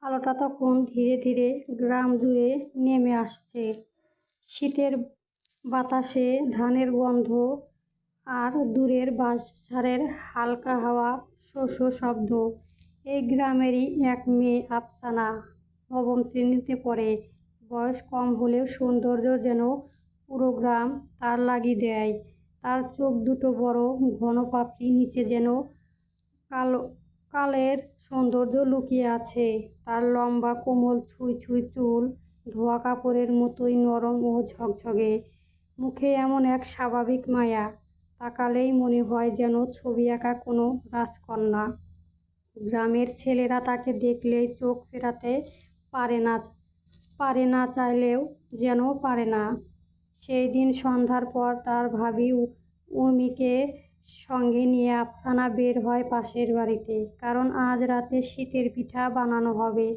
আলোটা তখন ধীরে ধীরে গ্রাম জুড়ে নেমে আসছে। শীতের বাতাসে ধানের গন্ধ আর দূরের বাঁশঝাড়ের হালকা হাওয়া, শো শো শব্দ। এই গ্রামেরই এক মেয়ে আফসানা, নবম শ্রেণীতে পড়ে। বয়স কম হলেও সৌন্দর্য যেন পুরো গ্রাম তার লাগি দেয়। তার চোখ দুটো বড় ঘন পাপড়ি, নিচে যেন কালো কালের সৌন্দর্য লুকিয়ে আছে। তার লম্বা কোমল ছুঁই ছুঁই চুল ধোয়া কাপড়ের মতোই নরম ও ঝকঝকে। মুখে এমন এক স্বাভাবিক মায়া, তাকালেই মনে হয় যেন ছবি আঁকা কোনো রাজকন্যা। গ্রামের ছেলেরা তাকে দেখলেই চোখ ফেরাতে পারে না চাইলেও যেন পারে না। সেই দিন সন্ধ্যার পর তার ভাবি উর্মিকে সঙ্গে নিয়ে আফসানা বের হয় পাশের বাড়িতে। কারণ আজ রাতে শীতের পিঠা বানানো হবে।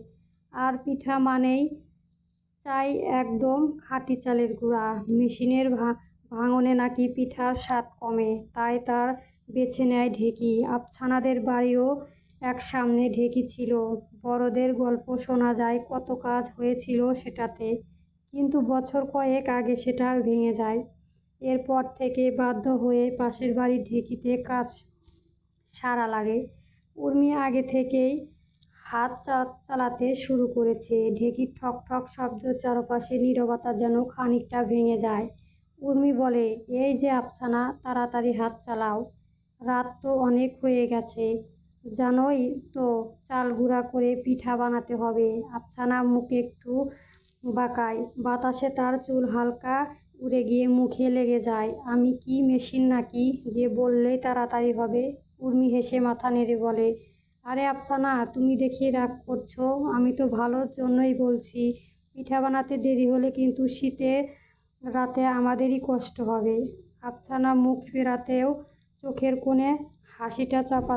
আর পিঠা মানেই চাই একদম খাঁটি চালের গুঁড়া। মেশিনের ভাঙনে নাকি পিঠার স্বাদ কমে, তাই তার বেছে নেয় ঢেঁকি। আফসানাদের বাড়িও এক সামনে ঢেঁকি ছিল। বড়দের গল্প শোনা যায় কত কাজ হয়েছিল সেটাতে, কিন্তু বছর কয়েক আগে সেটা ভেঙে যায়। এরপর থেকে বাধ্য হয়ে পাশের বাড়ির ঢেঁকিতে কাজ সারা লাগে। উর্মি আগে থেকেই হাত চালাতে শুরু করেছে। ঢেঁকির ঠক ঠক শব্দ, চারপাশে নীরবতা যেন খানিকটা ভেঙে যায়। উর্মি বলে, এই যে আফসানা, তাড়াতাড়ি হাত চালাও, রাত তো অনেক হয়ে গেছে। জানোই তো চাল গুঁড়া করে পিঠা বানাতে হবে। আফসানা মুখ একটু বাঁকায়, বাতাসে তার চুল হালকা উড়ে গিয়ে মুখে লেগে যায়। আমি কি মেশিন নাকি যে বললেই তাড়াতাড়ি হবে? উর্মি হেসে মাথা নেড়ে বলে, আরে আফসানা, তুমি দেখি রাগ করছো। আমি তো ভালোর জন্যই বলছি। পিঠা বানাতে দেরি হলে কিন্তু শীতের রাতে আমাদেরই কষ্ট হবে। আফসানা মুখ ফেরাতেও চোখের কোণে হাসিটা চাপা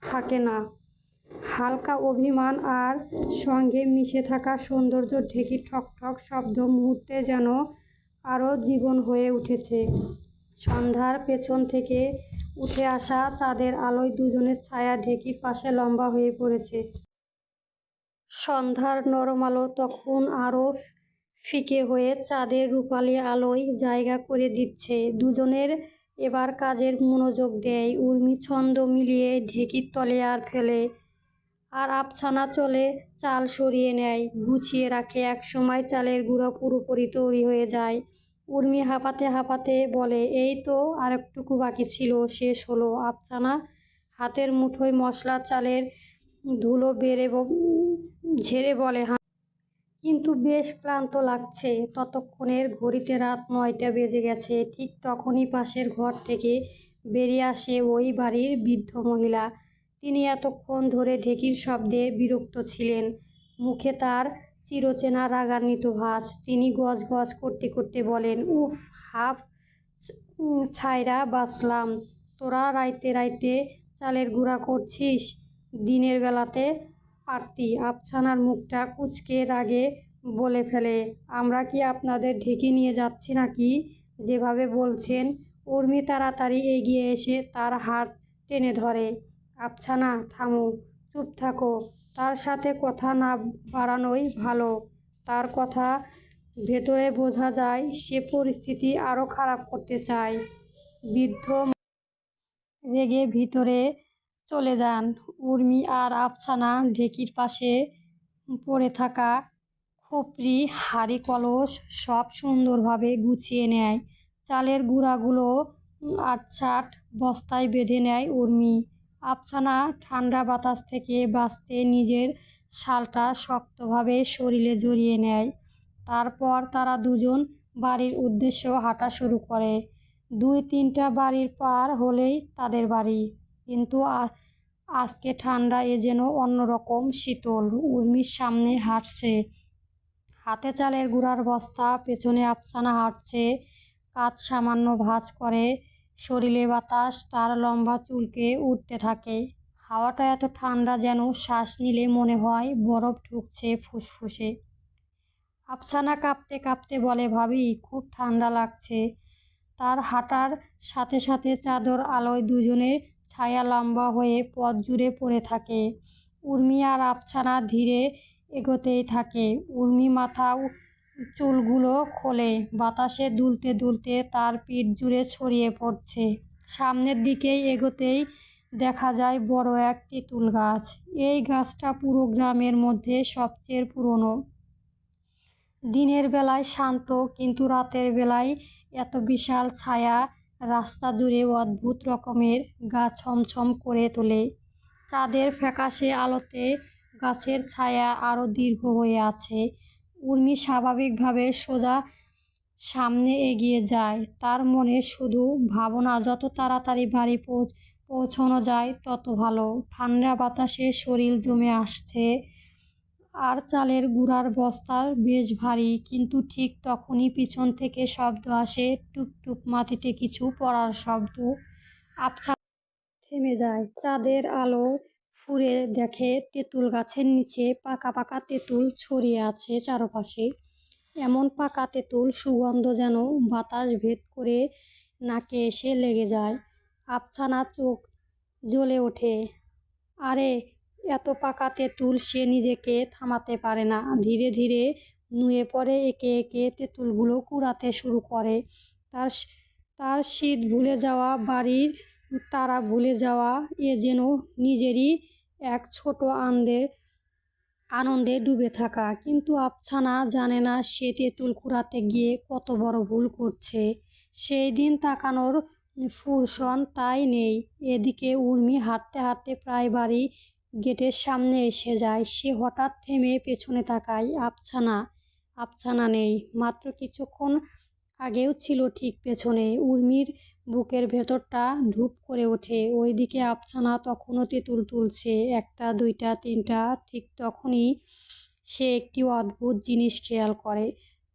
থাকে না। হালকা অভিমান আর সঙ্গে মিশে থাকা সৌন্দর্য। ঢেঁকির ঠক ঠক শব্দ মুহূর্তে যেন আরও জীবন হয়ে উঠেছে। সন্ধ্যার পেছন থেকে উঠে আসা চাঁদের আলোয় দুজনের ছায়া ঢেঁকির পাশে লম্বা হয়ে পড়েছে। সন্ধ্যার নরম আলো তখন আরও ফিকে হয়ে চাঁদের রূপালি আলোয় জায়গা করে দিচ্ছে। দুজনের এবার কাজের মনোযোগ দেয়। উর্মি ছন্দ মিলিয়ে ঢেঁকির তলে আর ফেলে, আর আফসানা চলে চাল সরিয়ে নেয়, গুছিয়ে রাখে। একসময় চালের গুঁড়ো পুরোপুরি তৈরি হয়ে যায়। উর্মি হাঁপাতে হাঁপাতে বলে, এই তো আরেকটুকু বাকি ছিল, শেষ হলো। আফসানা হাতের মুঠোয় মশলা, চালের ধুলো ঝেড়ে বলে, হ্যাঁ, কিন্তু বেশ ক্লান্ত লাগছে। ততক্ষণের ঘড়িতে রাত 9টা বেজে গেছে। ঠিক তখনই পাশের ঘর থেকে বেরিয়ে আসে ওই বাড়ির বৃদ্ধ মহিলা। তিনি এতক্ষণ ধরে ঢেঁকির শব্দে বিরক্ত ছিলেন। মুখে তার চিরচেনা রাগান্বিত ভাঁজ। তিনি গজ গজ করতে করতে বলেন, উফ, হাফ ছাইরা বাঁচলাম। তোরা রাইতে রাইতে চালের গুঁড়া করছিস, দিনের বেলাতে পারতি। আফসানার মুখটা কুঁচকে রাগে বলে ফেলে, আমরা কি আপনাদের ঢেঁকি নিয়ে যাচ্ছি নাকি যেভাবে বলছেন? উর্মি তাড়াতাড়ি এগিয়ে এসে তার হাত টেনে ধরে। আফসানা, থামো, চুপ থাকো। তার সাথে কথা না বাড়ানোই ভালো। তার কথা ভেতরে বোঝা যায় সে পরিস্থিতি আরও খারাপ করতে চায়। বৃদ্ধ রেগে ভিতরে চলে যান। উর্মি আর আফসানা ঢেঁকির পাশে পড়ে থাকা খুপরি, হাঁড়ি, কলস সব সুন্দরভাবে গুছিয়ে নেয়। চালের গুঁড়াগুলো আটসাট বস্তায় বেঁধে নেয় উর্মি। আফসানা ঠান্ডা বাতাস থেকে বাঁচতে নিজের শালটা শক্তভাবে শরীরে জড়িয়ে নেয়। তারপর তারা দুজন বাড়ির উদ্দেশ্যে হাঁটা শুরু করে। 2-3টা বাড়ির পার হলেই তাদের বাড়ি। কিন্তু আজকে ঠান্ডা যেন অন্যরকম শীতল। উর্মির সামনে হাঁটছে, হাতে চালের গুঁড়ার বস্তা, পেছনে আফসানা হাঁটছে, কাঁধ সামান্য ভাঁজ করে। শরীরে বাতাস তার লম্বা চুলকে উঠতে থাকে। হাওয়াটা এত ঠান্ডা যেন শ্বাস নিলে মনে হয় বরফ ঢুকছে ফুসফুসে। আফসানা কাঁপতে কাঁপতে বলে, ভাবি, খুব ঠান্ডা লাগছে। তার হাঁটার সাথে সাথে চাঁদের আলোয় দুজনের ছায়া লম্বা হয়ে পথ জুড়ে পড়ে থাকে। উর্মি আর আফসানা ধীরে এগোতেই থাকে। উর্মি মাথা চুলগুলো খোলে, বাতাসে দুলতে দুলতে তার পিঠ জুড়ে ছড়িয়ে পড়ছে। সামনের দিকেই এগোতেই দেখা যায় বড় এক তেঁতুল গাছ। এই গাছটা পুরো গ্রামের মধ্যে সবচেয়ে পুরনো। দিনের বেলায় শান্ত, কিন্তু রাতের বেলায় এত বিশাল ছায়া রাস্তা জুড়ে অদ্ভুত রকমের গা ছমছম করে তোলে। চাঁদের ফ্যাকাশে আলোতে গাছের ছায়া আরো দীর্ঘ হয়ে আছে। উর্মি স্বাভাবিকভাবে সোজা সামনে এগিয়ে যায়। তার মনে শুধু ভাবনা, যত তাড়াতাড়ি বাড়ি পৌঁছানো যায় তত ভালো। ঠান্ডা বাতাসে শরীর জমে আসছে, আর চালের গুঁড়ার বস্তা বেশ ভারী। কিন্তু ঠিক তখনই পিছন থেকে শব্দ আসে, টুপ টুপ, মাটিতে কিছু পড়ার শব্দ। আবছা থেমে যায়। চাঁদের আলো ফুঁড়ে দেখে তেঁতুল গাছের নিচে পাকা পাকা তেঁতুল ছড়িয়ে আছে চারপাশে। এমন পাকা তেঁতুল সুগন্ধ যেন বাতাস ভেদ করে নাকে এসে লেগে যায়। আফসানা চোখ জ্বলে ওঠে। আরে, এত পাকা তেঁতুল! সে নিজেকে থামাতে পারে না। ধীরে ধীরে নুয়ে পড়ে, একে একে তেঁতুলগুলো কুড়াতে শুরু করে। তার তার শীত ভুলে যাওয়া, বাড়ির তারা ভুলে যাওয়া, এ যেন নিজেরই এক ছোট আনন্দে ডুবে থাকা। কিন্তু আফসানা জানে না সে তেঁতুল কুড়াতে গিয়ে কত বড় ভুল করছে। সেই দিন তাকানোর ফুরসত তাই নেই। এদিকে উর্মি হাঁটতে হাঁটতে প্রায় বাড়ি গেটের সামনে এসে যায়। সে হঠাৎ থেমে পেছনে তাকায়। আফসানা নেই। মাত্র কিছুক্ষণ আগেও ছিল ঠিক পেছনে। উর্মির বুকের ভেতরটা ধুপ করে ওঠে। ওইদিকে আফসানা তখনও তেঁতুল তুলছে। একটা, দুইটা, তিনটা। ঠিক তখনই সে একটি অদ্ভুত জিনিস খেয়াল করে।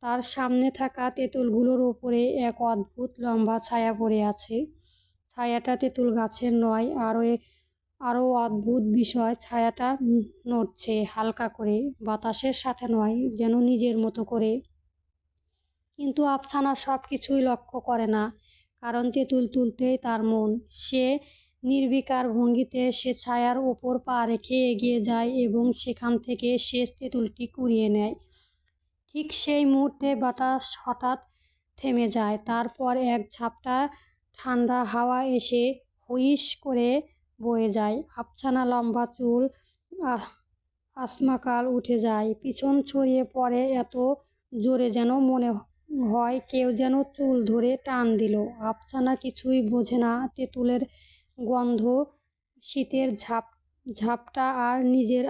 তার সামনে থাকা তেঁতুলগুলোর ওপরে এক অদ্ভুত লম্বা ছায়া পড়ে আছে। ছায়াটা তেঁতুল গাছের নয়, আরো অদ্ভুত বিষয়, ছায়াটা নড়ছে হালকা করে, বাতাসের সাথে নয়, যেন নিজের মতো করে। কিন্তু আফসানা সব কিছুই লক্ষ্য করে না, কারণ তেঁতুল তুলতেই তার মন। সে নির্বিকার ভঙ্গিতে সে ছায়ার ওপর পা রেখে এগিয়ে যায় এবং সেখান থেকে শেষ তেঁতুলটি কুড়িয়ে নেয়। ঠিক সেই মুহূর্তে বাতাস হঠাৎ থেমে যায়। তারপর এক ঝাপটা ঠান্ডা হাওয়া এসে হুইস করে বয়ে যায়। আফসানা লম্বা চুল আসমাকাল উঠে যায়, পিছন ছড়িয়ে পড়ে এত জোরে যেন মনে হয় কেউ যেন চুল ধরে টান দিল। আফসানা কিছুই বোঝে না। তেঁতুলের গন্ধ, শীতের ঝাপটা আর নিজের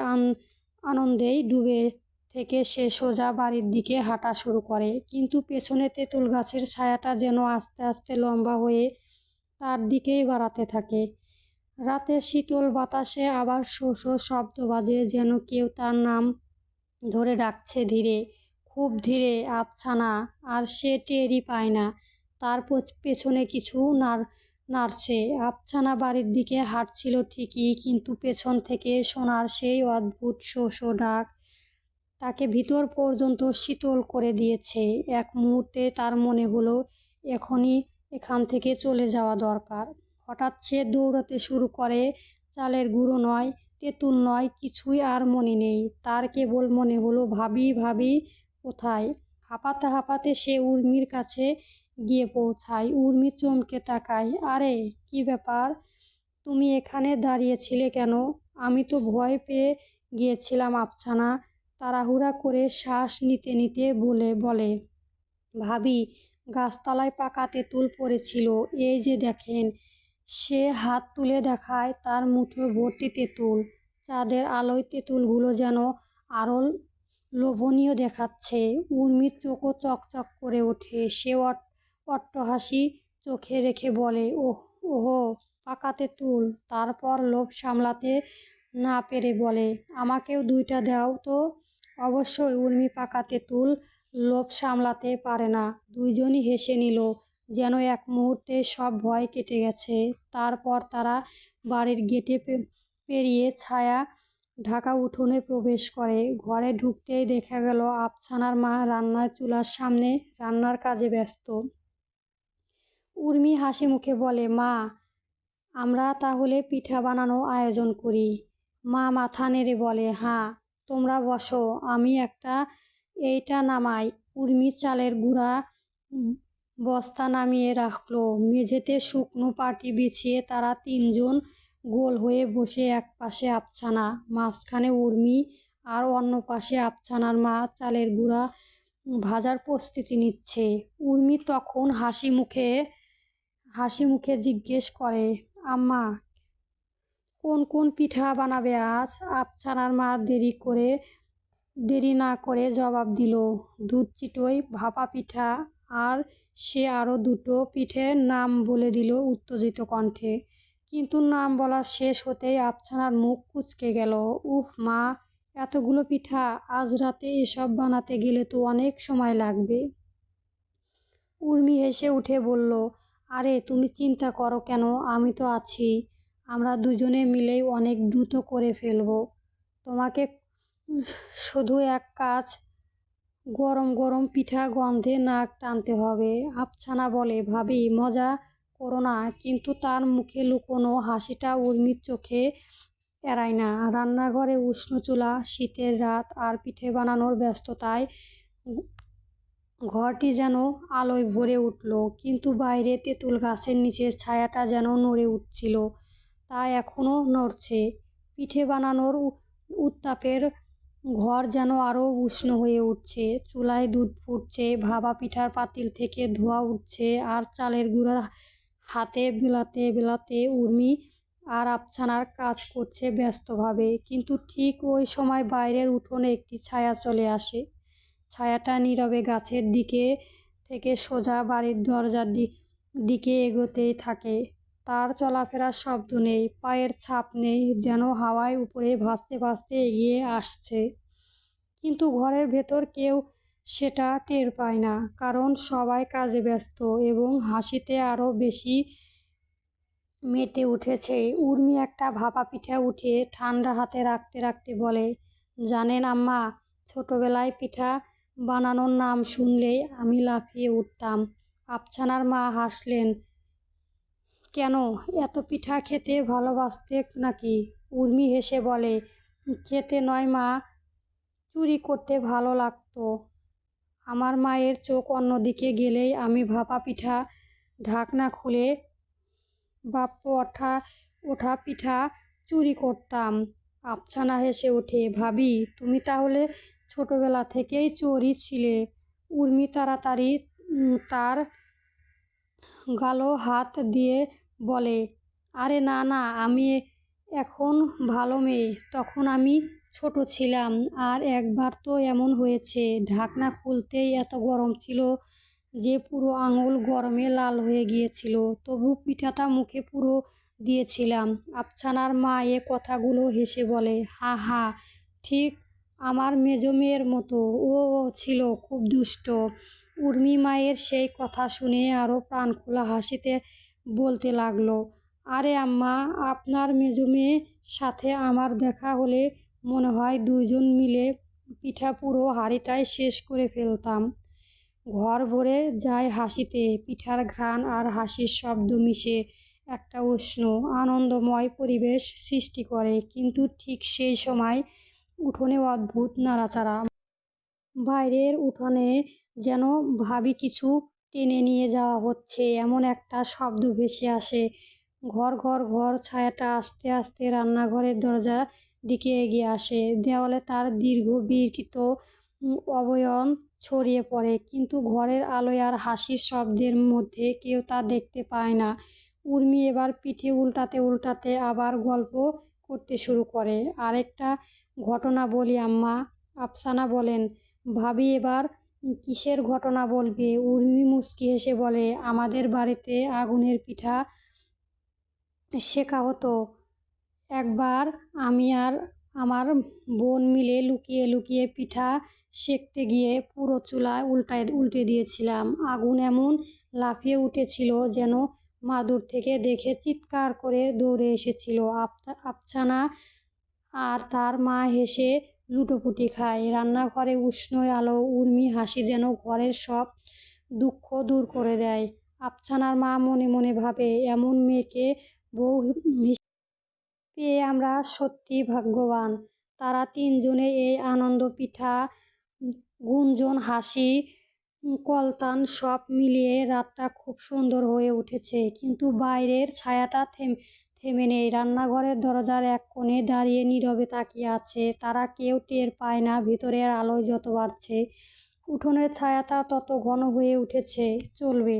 আনন্দেই ডুবে থেকে সে সোজা বাড়ির দিকে হাঁটা শুরু করে। কিন্তু পেছনে তেঁতুল গাছের ছায়াটা যেন আস্তে আস্তে লম্বা হয়ে তার দিকেই বাড়াতে থাকে। রাতের শীতল বাতাসে আবার শো শো শব্দ বাজে, যেন কেউ তার নাম ধরে ডাকছে ধীরে, খুব ধীরে। আফসানা আর সে টেরই পায় না তার পেছনে কিছু নাড়ছে। আফসানা বাড়ির দিকে হাঁটছিল ঠিকই, কিন্তু পেছন থেকে শোনার সেই অদ্ভুত শো শো ডাক তাকে ভিতর পর্যন্ত শীতল করে দিয়েছে। এক মুহূর্তে তার মনে হলো এখনই এখান থেকে চলে যাওয়া দরকার। হঠাৎ সে দৌড়াতে শুরু করে। চালের গুঁড়ো নয়, তেঁতুল নয়, কিছুই আর মনে নেই। তার কেবল মনে হলো ভাবি কোথায়। হাঁপাতে হাঁপাতে সে উর্মির কাছে গিয়ে পৌঁছায়। উর্মি চমকে তাকায়। আরে, কি ব্যাপার? তুমি এখানে দাঁড়িয়েছিলে কেন? আমি তো ভয় পেয়ে গিয়েছিলাম। আফসানা তাড়াহুড়া করে শ্বাস নিতে নিতে বলে, ভাবি, গাছতলায় পাকা তেঁতুল পড়েছিল, এই যে দেখেন। সে হাত তুলে দেখায়, তার মুঠো ভর্তি তেঁতুল। চাঁদের আলোয় তেঁতুলগুলো যেন আরো লোভনীয় দেখাচ্ছে। উর্মির চোখও চকচক করে ওঠে। সে অট্টহাসি চোখে রেখে বলে, ওহো, পাকা তেঁতুল। তারপর লোভ সামলাতে না পেরে বলে, আমাকেও দুইটা দাও তো। অবশ্যই। উর্মি পাকা তেঁতুল লোভ সামলাতে পারে না। দুইজনই হেসে নিল, যেন এক মুহূর্তে সব ভয় কেটে গেছে। তারপর তারা বাড়ির গেটে পেরিয়ে ছায়া ঢাকা উঠোনে প্রবেশ করে। ঘরে ঢুকতেই দেখা গেল আফসানার মা রান্নার চুলার সামনে রান্নার কাজে ব্যস্ত। উর্মি হাসি মুখে বলে, মা, আমরা তাহলে পিঠা বানানো আয়োজন করি। মা মাথা নেড়ে বলে, হ্যাঁ, তোমরা বসো, আমি এইটা নামাই। উর্মি চালের গুঁড়া বস্তা নামিয়ে রাখলো। মেঝেতে শুকনো পাটি বিছিয়ে তারা তিনজন গোল হয়ে বসে, এক পাশে আফসানা, মাঝখানে উর্মি, আর অন্য পাশে আফসানার মা চালের গুঁড়া ভাজার প্রস্তুতি নিচ্ছে। উর্মি তখন হাসি মুখে জিজ্ঞেস করে, আম্মা, কোন কোন পিঠা বানাবে আজ? আফসানার মা দেরি না করে জবাব দিল, দুধ চিতই, ভাপা পিঠা। আর সে আরো দুটো পিঠের নাম বলে দিল উত্তেজিত কণ্ঠে। কিন্তু নাম বলা শেষ হতেই আফসানার মুখ কুঁচকে গেল। উফ মা, এতগুলো পিঠা! আজ রাতে এসব বানাতে গেলে তো অনেক সময় লাগবে। উর্মি হেসে উঠে বলল, আরে তুমি চিন্তা করো কেন, আমি তো আছি। আমরা দুজনে মিলেই অনেক দ্রুত করে ফেলবো। তোমাকে শুধু এক কাজ, গরম গরম পিঠা গন্ধে নাক টানতে হবে। আফসানা বলে, ভাবি, মজা করো না। কিন্তু তার মুখে লুকোনো হাসিটা উর্মির চোখে এড়ায় না। রান্নাঘরে উষ্ণ চুলা, শীতের রাত, আর পিঠে বানানোর ব্যস্ততায় ঘরটি যেন আলোয় ভরে উঠল। কিন্তু বাইরে তেঁতুল গাছের নিচে ছায়াটা যেন নড়ে উঠছিল। তা এখনো নড়ছে। পিঠে বানানোর উত্তাপের ঘর যেন আরো উষ্ণ হয়ে উঠছে। চুলায় দুধ ফুটছে, ভাপা পিঠার পাতিল থেকে ধোঁয়া উঠছে, আর চালের গুঁড়া হাতে বেলাতে বেলাতে উর্মি আর আফসানার কাজ করছে ব্যস্তভাবে। কিন্তু ঠিক ওই সময় বাইরের উঠোনে একটি ছায়া চলে আসে। ছায়াটা নীরবে গাছের দিকে থেকে সোজা বাড়ির দরজার দিকে এগোতেই থাকে। তার চলাফেরার শব্দ নেই, পায়ের ছাপ নেই, যেন হাওয়ায় উপরে ভাসতে ভাসতে এগিয়ে আসছে। কিন্তু ঘরের ভেতর কেউ সেটা টের পায় না, কারণ সবাই কাজে ব্যস্ত এবং হাসিতে আরো বেশি মেতে উঠেছে। উর্মি একটা ভাপা পিঠা উঠিয়ে ঠান্ডা হাতে রাখতে রাখতে বলে, জানেন আম্মা, ছোটবেলায় পিঠা বানানোর নাম শুনলেই আমি লাফিয়ে উঠতাম। আফসানার মা হাসলেন। কেন, এত পিঠা খেতে ভালোবাসতে নাকি? উর্মি হেসে বলে, খেতে নয় মা, চুরি করতে ভালো লাগতো। আমার মায়ের চোখ অন্যদিকে গেলেই আমি ভাপা পিঠা ঢাকনা খুলে বাপ্প ওঠা পিঠা চুরি করতাম। আফসানা হেসে ওঠে, ভাবি, তুমি তাহলে ছোটবেলা থেকেই চোরই ছিলে। উর্মি তাড়াতাড়ি তার গালে হাত দিয়ে বলে, আরে না না, আমি এখন ভালো মেয়ে। তখন আমি ছোট ছিলাম। আর একবার তো এমন হয়েছে, ঢাকনা খুলতেই এত গরম ছিল যে পুরো আঙুল গরমে লাল হয়ে গিয়েছিল। তবু পিঠাটা মুখে পুরো দিয়েছিলাম। আফসানার মা এ কথাগুলো হেসে বলে, হা হা, ঠিক আমার মেজো মেয়ের মতো। ও ছিল খুব দুষ্ট। উর্মি মায়ের সেই কথা শুনে আরো প্রাণখোলা হাসিতে বলতে লাগলো, আরে আম্মা, আপনার মেজো মেয়ের সাথে আমার দেখা হলে মনে হয় দুইজন মিলে পিঠা পুরো হাঁড়িটাই শেষ করে ফেলতাম। ঘর ভরে যায় হাসিতে। পিঠার ঘ্রাণ আর হাসির শব্দ মিশে একটা উষ্ণ আনন্দময় পরিবেশ সৃষ্টি করে। কিন্তু ঠিক সেই সময় উঠোনে অদ্ভুত নাড়াচাড়া। বাইরের উঠোনে যেন ভারী কিছু টেনে নিয়ে যাওয়া হচ্ছে এমন একটা শব্দ ভেসে আসে। ঘর ঘর ঘর ছায়াটা আস্তে আস্তে রান্নাঘরের দরজার দিকে এগিয়ে আসে। দেওয়ালে তার দীর্ঘ বিকৃত অবয়ব ছড়িয়ে পড়ে, কিন্তু ঘরের আলোয় আর হাসির শব্দের মধ্যে কেউ তা দেখতে পায় না। উর্মি এবার পিঠে উল্টাতে উল্টাতে আবার গল্প করতে শুরু করে। আরেকটা ঘটনা বলি আম্মা। আফসানা বলেন, ভাবি, এবার কিসের ঘটনা বলবে? উর্মি মুচকি হেসে বলে, আমাদের বাড়িতে আগুনের পিঠা শেখা হতো। একবার আমি আর আমার বোন মিলে লুকিয়ে লুকিয়ে পিঠা সেঁকতে গিয়ে পুরো চুলা উল্টে দিয়েছিলাম। আগুন এমন লাফিয়ে উঠেছিল যেন মা দূর থেকে দেখে চিৎকার করে দৌড়ে এসেছিল। আফসানা আর তার মা হেসে লুটোপুটি খায়। রান্নাঘরে উষ্ণ আলো, উর্মি হাসি যেন ঘরের সব দুঃখ দূর করে দেয়। আফসানার মা মনে মনে ভাবে, এমন মেয়েকে বউ পেয়ে আমরা সত্যিই ভাগ্যবান। তারা তিনজনে এই আনন্দ, পিঠা, গুঞ্জন, হাসি, কলতান সব মিলিয়ে রাতটা খুব সুন্দর হয়ে উঠেছে। কিন্তু বাইরের ছায়াটা থেমে নেই। রান্নাঘরের দরজার এক কোণে দাঁড়িয়ে নীরবে তাকিয়ে আছে তারা। কেউ টের পায় না ভিতরের আলো যত বাড়ছে উঠোনের ছায়াটা তত ঘন হয়ে উঠেছে। চলবে।